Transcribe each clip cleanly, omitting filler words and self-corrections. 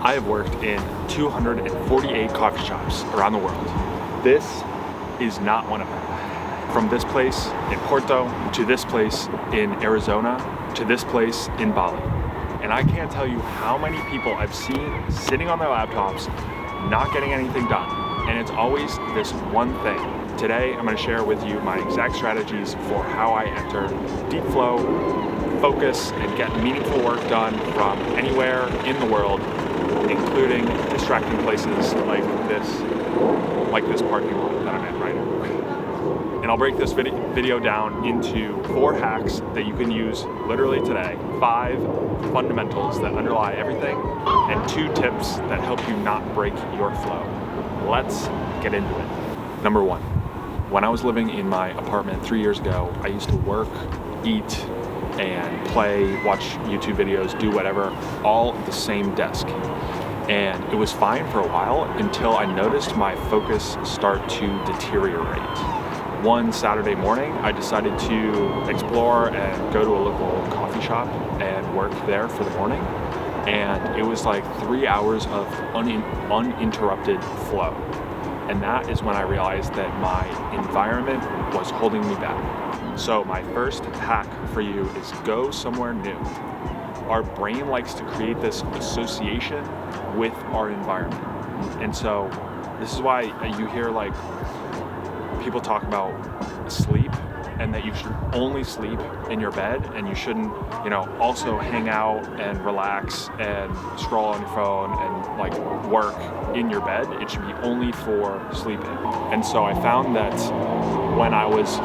I have worked in 248 coffee shops around the world. This is not one of them. From this place in Porto, to this place in Arizona, to this place in Bali. And I can't tell you how many people I've seen sitting on their laptops, not getting anything done. And it's always this one thing. Today, I'm gonna share with you my exact strategies for how I enter deep flow, focus, and get meaningful work done from anywhere in the world, including distracting places like this parking lot that I'm in right now. And I'll break this video down into 4 hacks that you can use literally today, 5 fundamentals that underlie everything, and 2 tips that help you not break your flow. Let's get into it. Number 1, when I was living in my apartment 3 years ago, I used to work, eat, and play, watch YouTube videos, do whatever, all at the same desk. And it was fine for a while until I noticed my focus start to deteriorate. One Saturday morning, I decided to explore and go to a local coffee shop and work there for the morning. And it was like 3 hours of uninterrupted flow. And that is when I realized that my environment was holding me back. So my first hack for you is go somewhere new. Our brain likes to create this association with our environment. And so this is why you hear like people talk about sleep and that you should only sleep in your bed and you shouldn't, also hang out and relax and scroll on your phone and like work in your bed. It should be only for sleeping. And so I found that when I was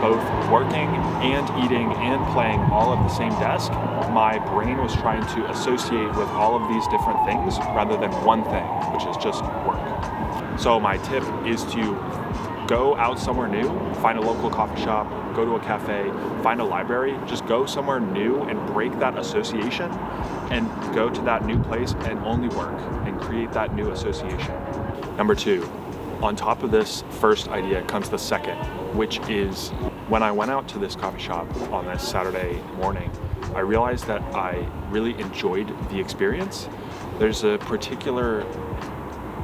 both working and eating and playing all at the same desk, my brain was trying to associate with all of these different things rather than one thing, which is just work. So my tip is to go out somewhere new, find a local coffee shop, go to a cafe, find a library, just go somewhere new and break that association and go to that new place and only work and create that new association. Number 2, on top of this first idea comes the second, which is when I went out to this coffee shop on this Saturday morning, I realized that I really enjoyed the experience. There's a particular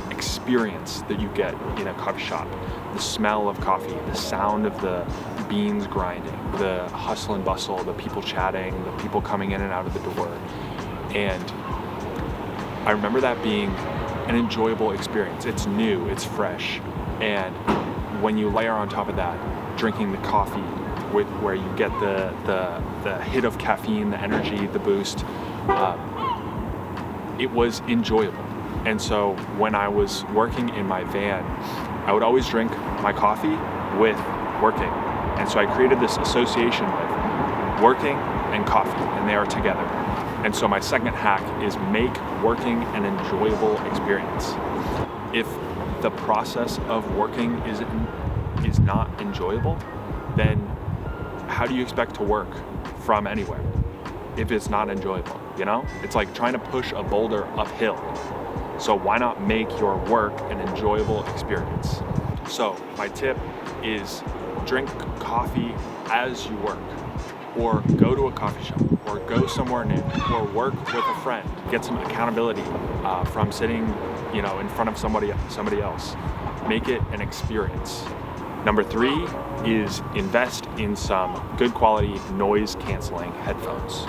experience that you get in a coffee shop. The smell of coffee, the sound of the beans grinding, the hustle and bustle, the people chatting, the people coming in and out of the door. And I remember that being an enjoyable experience. It's new, it's fresh. And when you layer on top of that, drinking the coffee where you get the hit of caffeine, the energy, the boost, it was enjoyable. And so when I was working in my van, I would always drink my coffee with working. And so I created this association with working and coffee, and they are together. And so my second hack is make working an enjoyable experience. If the process of working is not enjoyable, then how do you expect to work from anywhere if it's not enjoyable, It's like trying to push a boulder uphill. So why not make your work an enjoyable experience? So my tip is drink coffee as you work, or go to a coffee shop, or go somewhere new, or work with a friend. Get some accountability from sitting, in front of somebody else. Make it an experience. Number 3 is invest in some good quality noise canceling headphones.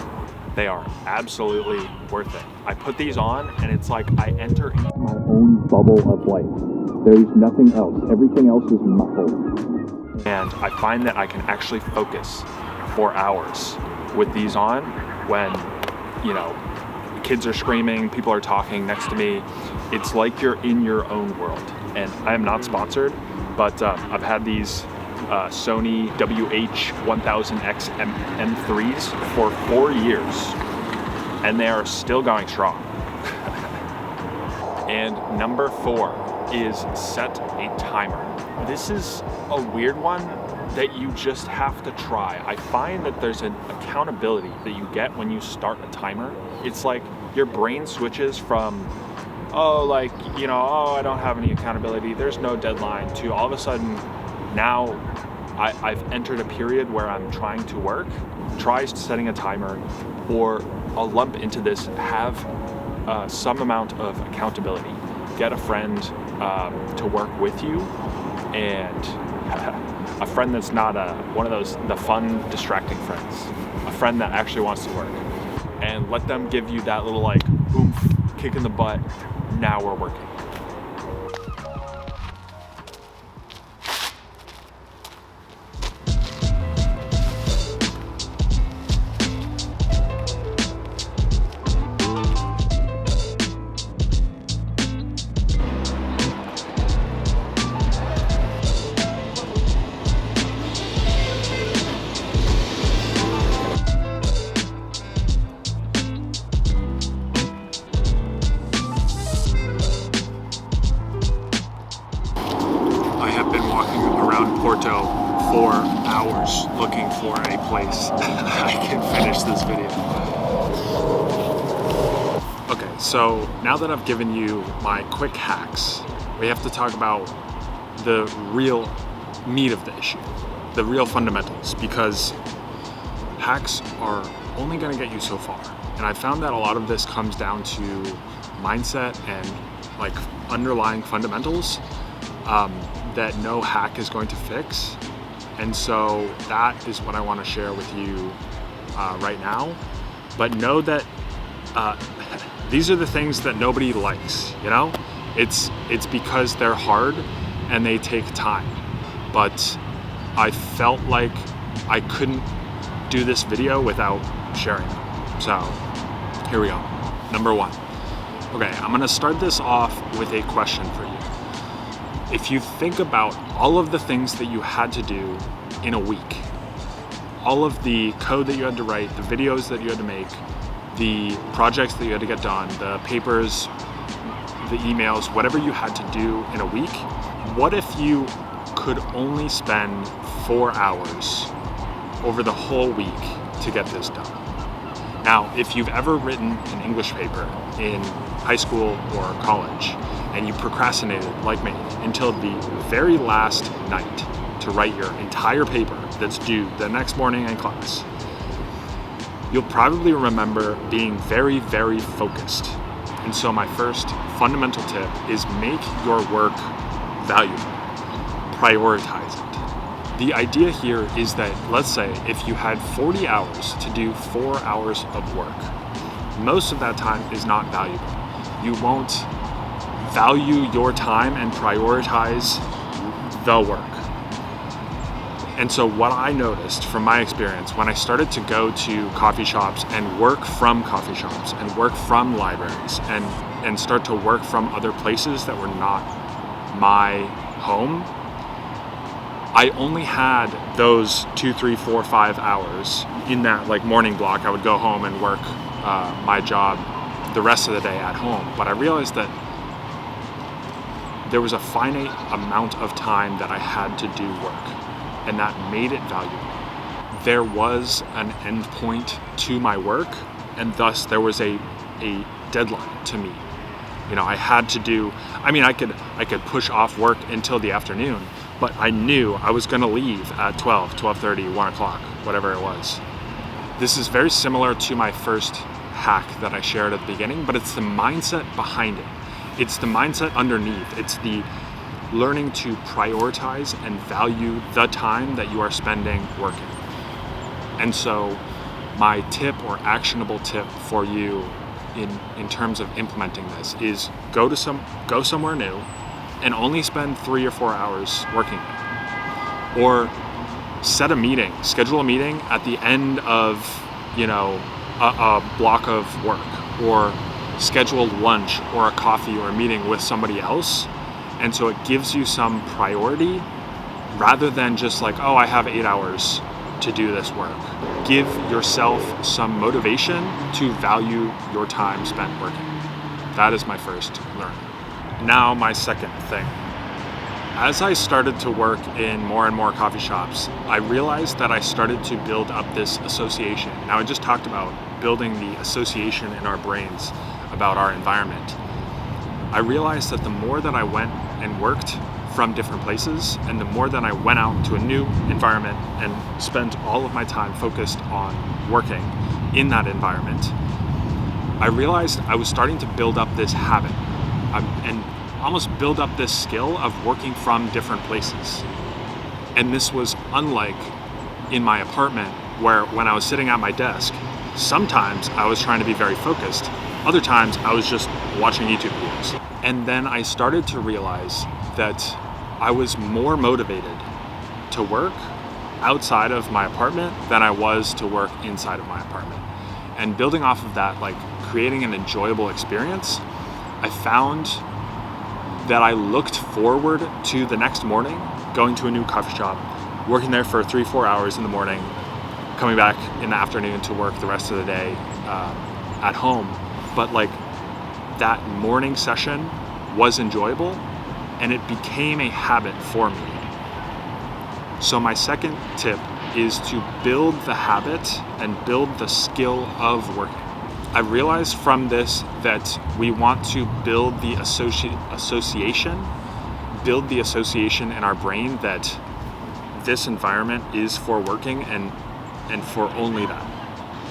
They are absolutely worth it. I put these on and it's like I enter into my own bubble of light. There's nothing else. Everything else is muffled. And I find that I can actually focus for hours with these on when, kids are screaming, people are talking next to me. It's like you're in your own world. And I am not sponsored, but I've had these Sony WH-1000X M3s for 4 years, and they are still going strong. And number 4 is set a timer. This is a weird one that you just have to try. I find that there's an accountability that you get when you start a timer. It's like your brain switches from, I don't have any accountability, there's no deadline, to all of a sudden now I've entered a period where I'm trying to work. Try setting a timer, or I'll lump into this, have some amount of accountability. Get a friend to work with you, and a friend that's not one of those the fun, distracting friends. A friend that actually wants to work, and let them give you that little like oomph, kick in the butt. Now we're working. Porto for hours looking for a place I can finish this video. Okay, so now that I've given you my quick hacks, we have to talk about the real meat of the issue, the real fundamentals, because hacks are only going to get you so far. And I found that a lot of this comes down to mindset and like underlying fundamentals that no hack is going to fix. And so that is what I want to share with you right now. But know that these are the things that nobody likes, you know? It's because they're hard and they take time. But I felt like I couldn't do this video without sharing them. So here we go. Number one. Okay, I'm gonna start this off with a question for you. If you think about all of the things that you had to do in a week, all of the code that you had to write, the videos that you had to make, the projects that you had to get done, the papers, the emails, whatever you had to do in a week, what if you could only spend 4 hours over the whole week to get this done? Now, if you've ever written an English paper in high school or college, and you procrastinated, like me, until the very last night to write your entire paper that's due the next morning in class, you'll probably remember being very, very focused. And so my first fundamental tip is make your work valuable. Prioritize it. The idea here is that, let's say, if you had 40 hours to do 4 hours of work, most of that time is not valuable. You won't value your time and prioritize the work. And so what I noticed from my experience when I started to go to coffee shops and work from coffee shops and work from libraries and start to work from other places that were not my home, I only had those 2, 3, 4, 5 hours in that like morning block. I would go home and work my job the rest of the day at home. But I realized that there was a finite amount of time that I had to do work, and that made it valuable. There was an end point to my work, and thus there was a deadline to meet. You know, I had to do, I could push off work until the afternoon, but I knew I was gonna leave at 12, 12:30, 1 o'clock, whatever it was. This is very similar to my first hack that I shared at the beginning, but it's the mindset behind it. It's the mindset underneath. It's the learning to prioritize and value the time that you are spending working. And so my tip or actionable tip for you in terms of implementing this is go somewhere new and only spend 3 or 4 hours working there. Or set a meeting, schedule a meeting at the end of, you know, a block of work, or schedule lunch or a coffee or a meeting with somebody else. And so it gives you some priority rather than just like, oh, I have 8 hours to do this work. Give yourself some motivation to value your time spent working. That is my first learning. Now my second thing. As I started to work in more and more coffee shops, I realized that I started to build up this association. Now I just talked about building the association in our brains about our environment. I realized that the more that I went and worked from different places, and the more that I went out to a new environment and spent all of my time focused on working in that environment, I realized I was starting to build up this habit and almost build up this skill of working from different places. And this was unlike in my apartment, where when I was sitting at my desk, sometimes I was trying to be very focused, other times I was just watching YouTube videos. And then I started to realize that I was more motivated to work outside of my apartment than I was to work inside of my apartment. And building off of that, like creating an enjoyable experience, I found that I looked forward to the next morning, going to a new coffee shop, working there for 3-4 hours in the morning, coming back in the afternoon to work the rest of the day at home. But like that morning session was enjoyable and it became a habit for me. So my second tip is to build the habit and build the skill of working. I realized from this that we want to build the association in our brain that this environment is for working and for only that.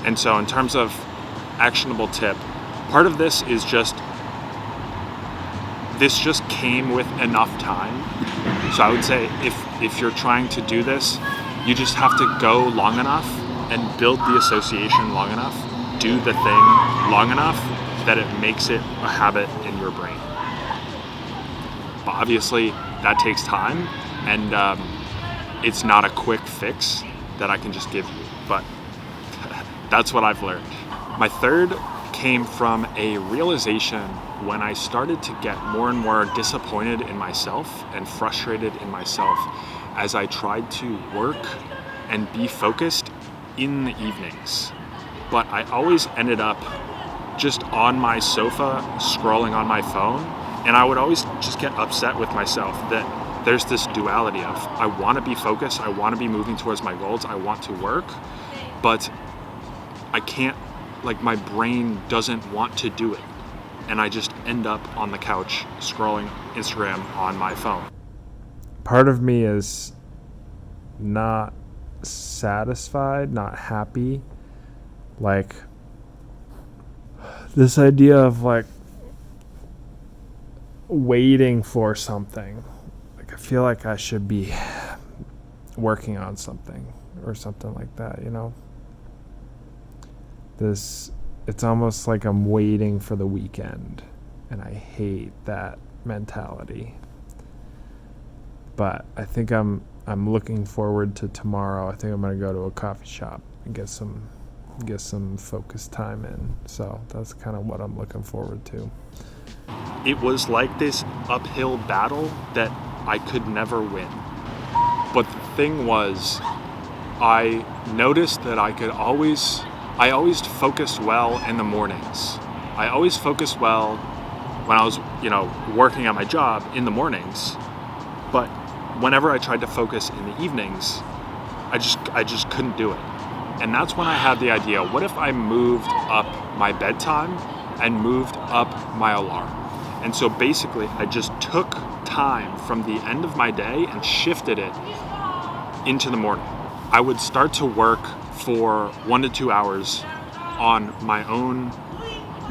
And so in terms of actionable tip, part of this is just came with enough time. So I would say if you're trying to do this, you just have to go long enough and build the association long enough, do the thing long enough that it makes it a habit in your brain. But obviously that takes time, and it's not a quick fix that I can just give you, but that's what I've learned. My third came from a realization when I started to get more and more disappointed in myself and frustrated in myself as I tried to work and be focused in the evenings. But I always ended up just on my sofa scrolling on my phone, and I would always just get upset with myself that there's this duality of I want to be focused, I want to be moving towards my goals, I want to work, but I can't, like my brain doesn't want to do it. And I just end up on the couch scrolling Instagram on my phone. Part of me is not satisfied, not happy. Like this idea of like waiting for something. Like I feel like I should be working on something or something like that, you know? It's almost like I'm waiting for the weekend, and I hate that mentality. But I think I'm looking forward to tomorrow. I think I'm gonna go to a coffee shop and get some focused time in. So that's kind of what I'm looking forward to. It was like this uphill battle that I could never win. But the thing was, I noticed that I always focused well in the mornings. I always focused well when I was, working at my job in the mornings. But whenever I tried to focus in the evenings, I just couldn't do it. And that's when I had the idea, what if I moved up my bedtime and moved up my alarm? And so basically I just took time from the end of my day and shifted it into the morning. I would start to work for 1 to 2 hours on my own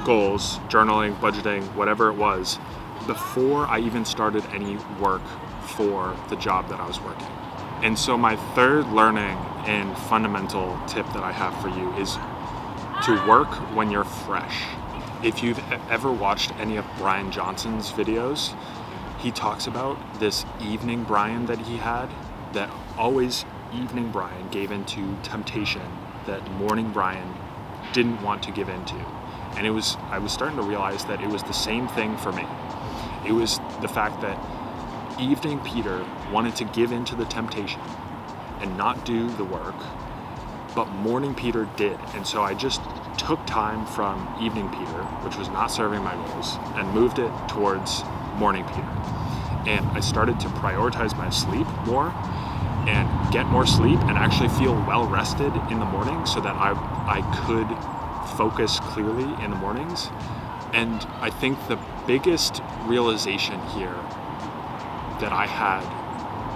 goals, journaling, budgeting, whatever it was, before I even started any work for the job that I was working. And so my third learning and fundamental tip that I have for you is to work when you're fresh. If you've ever watched any of Brian Johnson's videos, he talks about this evening Brian that he had, that always evening Brian gave into temptation that morning Brian didn't want to give into. And I was starting to realize that it was the same thing for me. It was the fact that evening Peter wanted to give into the temptation and not do the work, but morning Peter did. And so I just took time from evening Peter, which was not serving my goals, and moved it towards morning Peter. And I started to prioritize my sleep more and get more sleep and actually feel well rested in the morning so that I could focus clearly in the mornings. And I think the biggest realization here that I had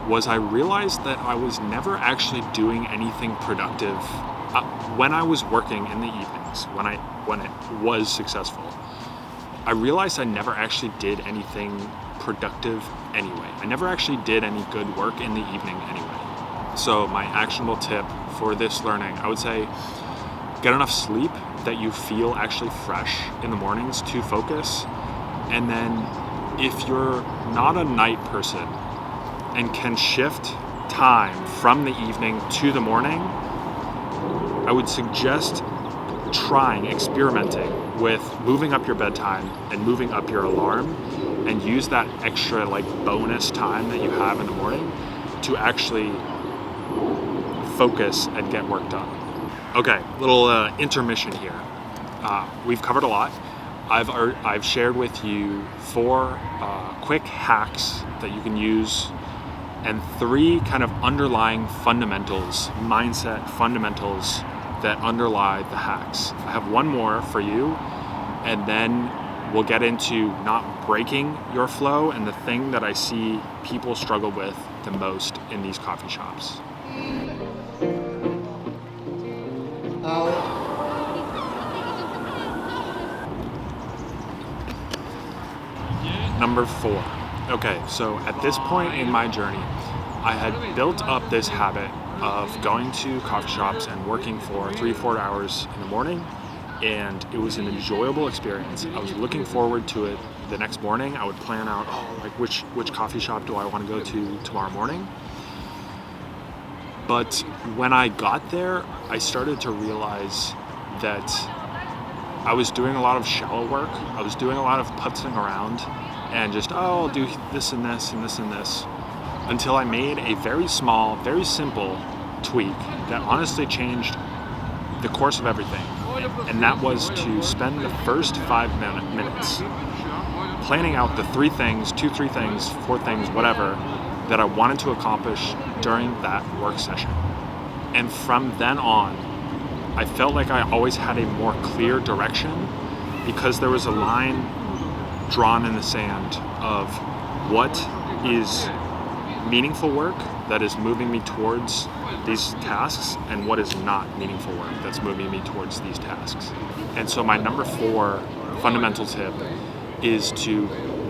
was I realized that I was never actually doing anything productive when I was working in the evening. mornings when it was successful, I realized I never actually did anything productive anyway. I never actually did any good work in the evening anyway. So my actionable tip for this learning, I would say get enough sleep that you feel actually fresh in the mornings to focus. And then if you're not a night person and can shift time from the evening to the morning, I would suggest experimenting with moving up your bedtime and moving up your alarm, and use that extra bonus time that you have in the morning to actually focus and get work done. Okay, little intermission here. We've covered a lot. I've shared with you 4 quick hacks that you can use, and 3 kind of underlying fundamentals, mindset fundamentals that underlie the hacks. I have one more for you, and then we'll get into not breaking your flow and the thing that I see people struggle with the most in these coffee shops. Number 4. Okay, so at this point in my journey, I had built up this habit of going to coffee shops and working for 3-4 hours in the morning, and it was an enjoyable experience. I was looking forward to it the next morning. I would plan out, which coffee shop do I want to go to tomorrow morning? But when I got there, I started to realize that I was doing a lot of shallow work. I was doing a lot of putzing around and just, I'll do this and this and this and this, until I made a very small, very simple tweak that honestly changed the course of everything. And that was to spend the first 5 minutes planning out the 3 things, 4 things, whatever, that I wanted to accomplish during that work session. And from then on, I felt like I always had a more clear direction, because there was a line drawn in the sand of what is meaningful work that is moving me towards these tasks, and what is not meaningful work that's moving me towards these tasks. And so my number 4 fundamental tip is to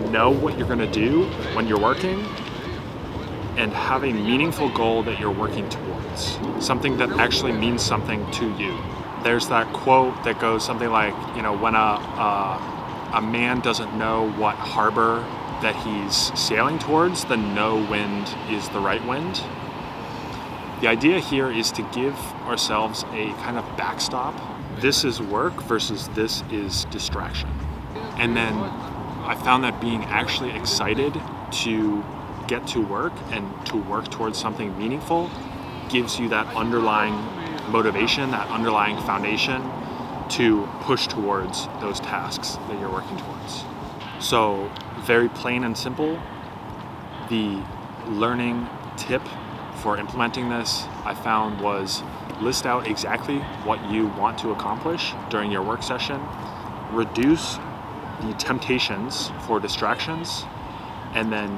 know what you're going to do when you're working, and have a meaningful goal that you're working towards, something that actually means something to you. There's that quote that goes something like, when a man doesn't know what harbor that he's sailing towards, then no wind is the right wind. The idea here is to give ourselves a kind of backstop. This is work versus this is distraction. And then I found that being actually excited to get to work and to work towards something meaningful gives you that underlying motivation, that underlying foundation to push towards those tasks that you're working towards. So, very plain and simple, the learning tip for implementing this I found was list out exactly what you want to accomplish during your work session, reduce the temptations for distractions, and then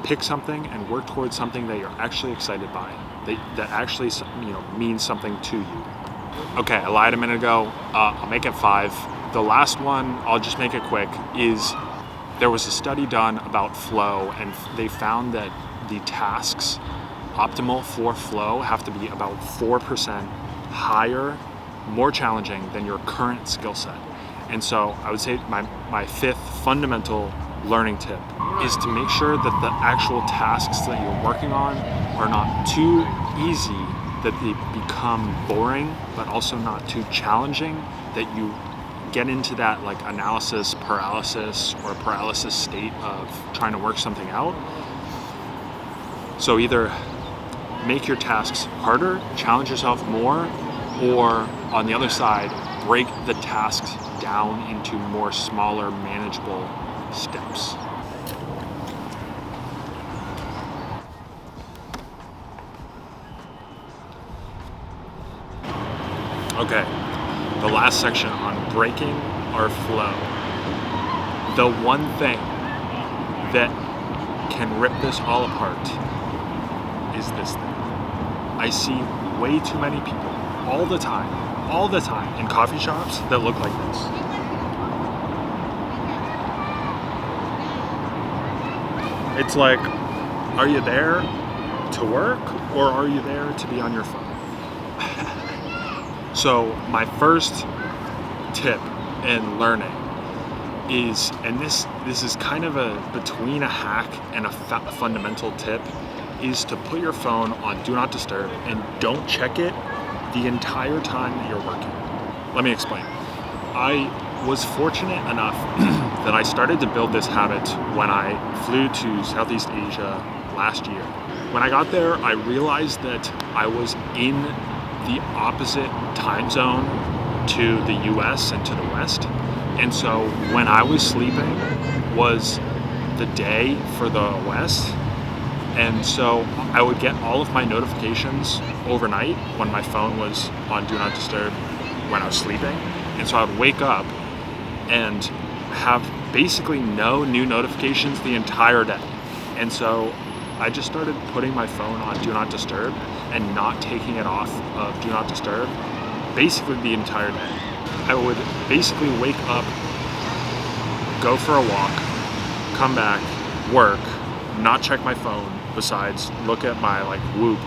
pick something and work towards something that you're actually excited by, that actually means something to you. Okay, I lied a minute ago. I'll make it 5. The last one, I'll just make it quick, is there was a study done about flow, and they found that the tasks optimal for flow have to be about 4% higher, more challenging than your current skill set. And so I would say my 5th fundamental learning tip is to make sure that the actual tasks that you're working on are not too easy that they become boring, but also not too challenging that you get into that analysis paralysis or paralysis state of trying to work something out. So either make your tasks harder, challenge yourself more, or on the other side, break the tasks down into more smaller, manageable steps. Okay, the last section on breaking our flow. The one thing that can rip this all apart is this thing. I see way too many people all the time all the time in coffee shops that look like this. It's like, are you there to work or are you there to be on your phone? So my first tip in learning is, and this is kind of between a hack and a fundamental tip, is to put your phone on Do Not Disturb and don't check it the entire time that you're working. Let me explain. I was fortunate enough that I started to build this habit when I flew to Southeast Asia last year. When I got there, I realized that I was in the opposite time zone to the US and to the West. And so when I was sleeping was the day for the West. And so I would get all of my notifications overnight when my phone was on Do Not Disturb when I was sleeping. And so I would wake up and have basically no new notifications the entire day. And so I just started putting my phone on Do Not Disturb and not taking it off of Do Not Disturb basically the entire day. I would basically wake up, go for a walk, come back, work, not check my phone, besides look at my like Whoop,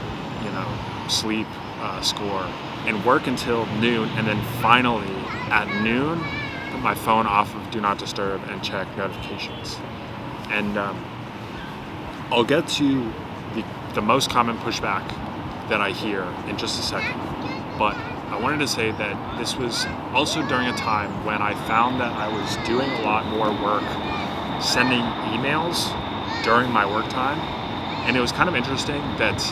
sleep score, and work until noon, and then finally at noon put my phone off of Do Not Disturb and check notifications. And I'll get to the most common pushback that I hear in just a second, but I wanted to say that this was also during a time when I found that I was doing a lot more work sending emails during my work time. And it was kind of interesting that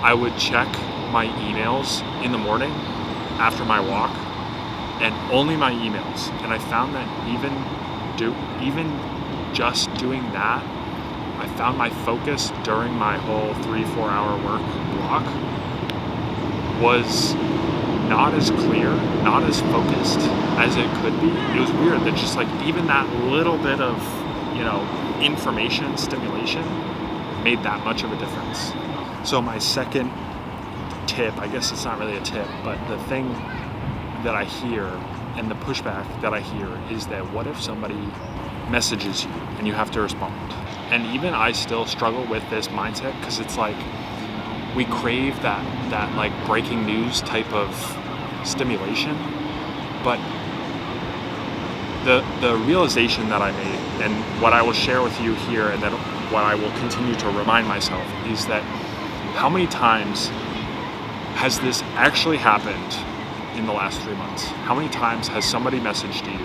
I would check my emails in the morning after my walk, and only my emails. And I found that even just doing that, I found my focus during my whole 3-4 hour work block was not as clear, not as focused as it could be. It was weird that just like even that little bit of, information stimulation made that much of a difference. So my second tip, I guess it's not really a tip, but the thing that I hear and the pushback that I hear is that what if somebody messages you and you have to respond? And even I still struggle with this mindset, because it's like we crave that like breaking news type of stimulation, but the realization that I made, and what I will share with you here, and then what I will continue to remind myself, is that how many times has this actually happened in the last 3 months? How many times has somebody messaged you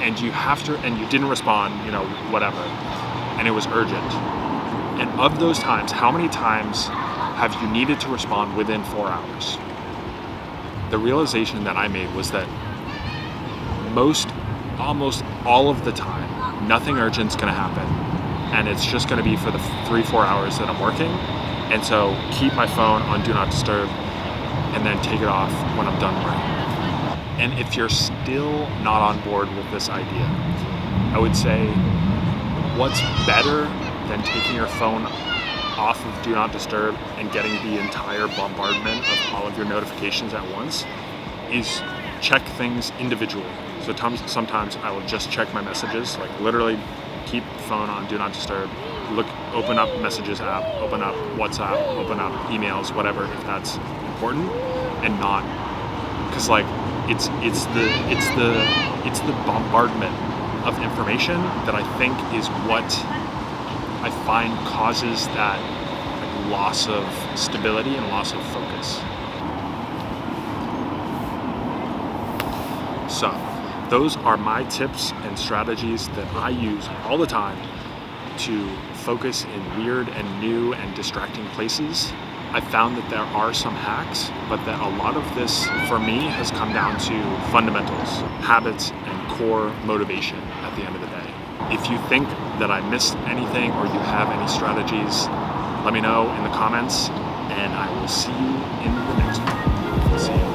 and you didn't respond, whatever, and it was urgent? And of those times, how many times have you needed to respond within 4 hours? The realization that I made was that almost all of the time, nothing urgent's gonna happen, and it's just gonna be for the 3-4 hours that I'm working. And so keep my phone on Do Not Disturb and then take it off when I'm done working. And if you're still not on board with this idea, I would say what's better than taking your phone off of Do Not Disturb and getting the entire bombardment of all of your notifications at once is check things individually. So sometimes I will just check my messages, like literally keep phone on Do Not Disturb, open up Messages app, open up WhatsApp, open up emails, whatever, if that's important, and not, because like it's the bombardment of information that I think is what I find causes that like loss of stability and loss of focus. So those are my tips and strategies that I use all the time to focus in weird and new and distracting places. I found that there are some hacks, but that a lot of this for me has come down to fundamentals, habits, and core motivation at the end of the day. If you think that I missed anything or you have any strategies, let me know in the comments, and I will see you in the next one. See you.